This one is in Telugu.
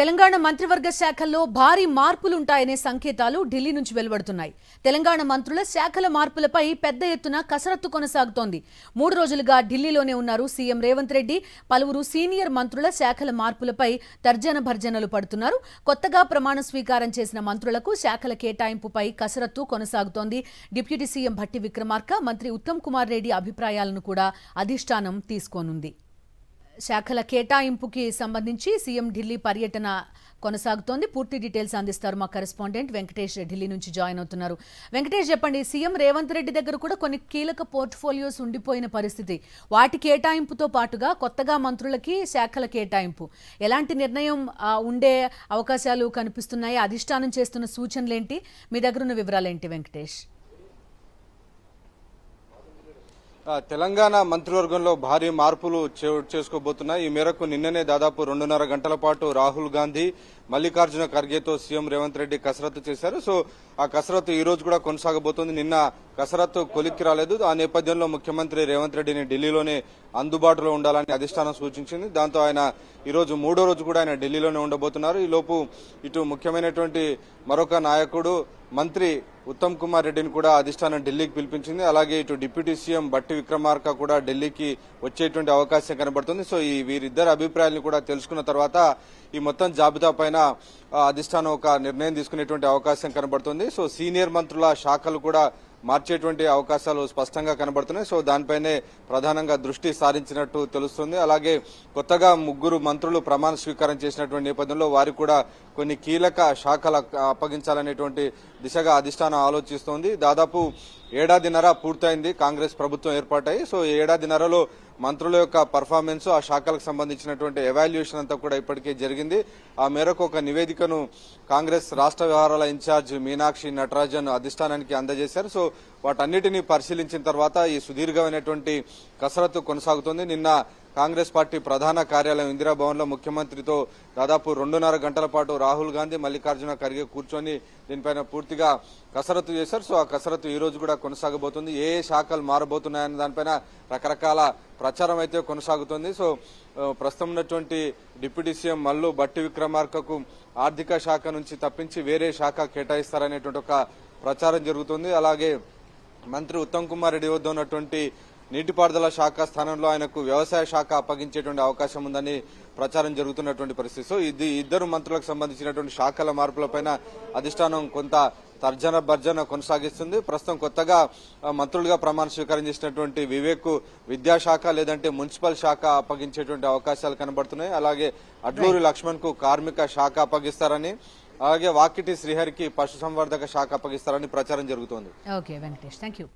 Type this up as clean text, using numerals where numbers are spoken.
తెలంగాణ మంత్రివర్గ శాఖల్లో భారీ మార్పులుంటాయనే సంకేతాలు ఢిల్లీ నుంచి వెలువడుతున్నాయి. తెలంగాణ మంత్రుల శాఖల మార్పులపై పెద్ద ఎత్తున కసరత్తు కొనసాగుతోంది. 3 రోజులుగా ఢిల్లీలోనే ఉన్నారు సీఎం రేవంత్ రెడ్డి. పలువురు సీనియర్ మంత్రుల శాఖల మార్పులపై తర్జన భర్జనలు పడుతున్నారు. కొత్తగా ప్రమాణ స్వీకారం చేసిన మంత్రులకు శాఖల కేటాయింపుపై కసరత్తు కొనసాగుతోంది. డిప్యూటీ సీఎం భట్టి విక్రమార్క, మంత్రి ఉత్తమ్ కుమార్ రెడ్డి అభిప్రాయాలను కూడా అధిష్టానం తీసుకోనుంది. శాఖల కేటాయింపుకి సంబంధించి సీఎం ఢిల్లీ పర్యటన కొనసాగుతోంది. పూర్తి డీటెయిల్స్ అందిస్తారు మా కరెస్పాండెంట్ వెంకటేష్. ఢిల్లీ నుంచి జాయిన్ అవుతున్నారు. వెంకటేష్, చెప్పండి, సీఎం రేవంత్ రెడ్డి దగ్గర కూడా కొన్ని కీలక పోర్ట్ఫోలియోస్ ఉండిపోయిన పరిస్థితి. వాటి కేటాయింపుతో పాటుగా కొత్తగా మంత్రులకి శాఖల కేటాయింపు, ఎలాంటి నిర్ణయం ఉండే అవకాశాలు కనిపిస్తున్నాయి? అధిష్టానం చేస్తున్న సూచనలేంటి? మీ దగ్గరున్న వివరాలేంటి వెంకటేష్? తెలంగాణ మంత్రివర్గంలో భారీ మార్పులు చేసుకోబోతున్నాయి. ఈ మేరకు నిన్ననే దాదాపు 2.5 గంటల పాటు రాహుల్ గాంధీ, మల్లికార్జున ఖర్గేతో సీఎం రేవంత్ రెడ్డి కసరత్తు చేశారు. సో ఆ కసరత్తు ఈ రోజు కూడా కొనసాగబోతోంది. నిన్న కసరత్తు కొలిక్కి రాలేదు. ఆ నేపథ్యంలో ముఖ్యమంత్రి రేవంత్ రెడ్డిని ఢిల్లీలోనే అందుబాటులో ఉండాలని అధిష్టానం సూచించింది. దాంతో ఆయన ఈ రోజు 3వ రోజు కూడా ఆయన ఢిల్లీలోనే ఉండబోతున్నారు. ఈ లోపు ఇటు ముఖ్యమైనటువంటి మరొక నాయకుడు మంత్రి ఉత్తమ్ కుమార్ రెడ్డిని కూడా అధిష్టానం ఢిల్లీకి పిలిపించింది. అలాగే ఇటు డిప్యూటీ సీఎం భట్టి విక్రమార్క కూడా ఢిల్లీకి వచ్చేటువంటి అవకాశం కనబడుతుంది. సో ఈ వీరిద్దరు అభిప్రాయాలను కూడా తెలుసుకున్న తర్వాత ఈ మొత్తం జాబితా పైన అధిష్టానం ఒక నిర్ణయం తీసుకునేటువంటి అవకాశం కనబడుతుంది. సో సీనియర్ మంత్రుల శాఖలు కూడా మార్చేటువంటి అవకాశాలు స్పష్టంగా కనబడుతున్నాయి. సో దానిపైనే ప్రధానంగా దృష్టి సారించినట్టు తెలుస్తుంది. అలాగే కొత్తగా 3 మంత్రులు ప్రమాణ స్వీకారం చేసినటువంటి నేపథ్యంలో వారికి కూడా కొన్ని కీలక శాఖలు అప్పగించాలనేటువంటి దిశగా అధిష్టానం ఆలోచిస్తోంది. దాదాపు 1.5 ఏడాదిన్నర పూర్తయింది కాంగ్రెస్ ప్రభుత్వం ఏర్పాటై. సో 1.5 ఏడాదిన్నరలో మంత్రుల యొక్క పర్ఫార్మెన్స్, ఆ శాఖలకు సంబంధించినటువంటి ఎవాల్యుయేషన్ అంతా కూడా ఇప్పటికే జరిగింది. ఆ మేరకు ఒక నివేదికను కాంగ్రెస్ రాష్ట్ర వ్యవహారాల ఇన్ఛార్జ్ మీనాక్షి నటరాజన్ అధిష్టానానికి అందజేశారు. సో వాటన్నిటినీ పరిశీలించిన తర్వాత ఈ సుదీర్ఘమైనటువంటి కసరత్తు కొనసాగుతోంది. నిన్న కాంగ్రెస్ పార్టీ ప్రధాన కార్యాలయం ఇందిరాభవన్ లో ముఖ్యమంత్రితో దాదాపు 2.5 గంటల పాటు రాహుల్ గాంధీ, మల్లికార్జున ఖర్గే కూర్చొని దీనిపైన పూర్తిగా కసరత్తు చేశారు. సో ఆ కసరత్తు ఈ రోజు కూడా కొనసాగబోతుంది. ఏ శాఖలు మారబోతున్నాయన్న దానిపైన రకరకాల ప్రచారం అయితే కొనసాగుతుంది. సో ప్రస్తుతం ఉన్నటువంటి డిప్యూటీ సీఎం మల్లు భట్టి విక్రమార్కకు ఆర్థిక శాఖ నుంచి తప్పించి వేరే శాఖ కేటాయిస్తారనేటువంటి ఒక ప్రచారం జరుగుతుంది. అలాగే మంత్రి ఉత్తమ్ కుమార్ రెడ్డి వద్ద ఉన్నటువంటి నీటిపారుదల శాఖ స్థానంలో ఆయనకు వ్యవసాయ శాఖ అప్పగించేటువంటి అవకాశం ఉందని ప్రచారం జరుగుతున్నటువంటి పరిస్థితి. సో ఇది ఇద్దరు మంత్రులకు సంబంధించినటువంటి శాఖల మార్పులపైన అధిష్టానం కొంత తర్జన భర్జన కొనసాగిస్తుంది. ప్రస్తుతం కొత్తగా మంత్రులుగా ప్రమాణ స్వీకారం చేసినటువంటి వివేక్ విద్యాశాఖ లేదంటే మున్సిపల్ శాఖ అప్పగించేటువంటి అవకాశాలు కనబడుతున్నాయి. అలాగే అడ్లూరి లక్ష్మణ్ కు కార్మిక శాఖ అప్పగిస్తారని, అలాగే వాకిటి శ్రీహరికి పశుసంవర్ధక శాఖ అప్పగిస్తారని ప్రచారం జరుగుతోంది. Okay Venkatesh, thank you.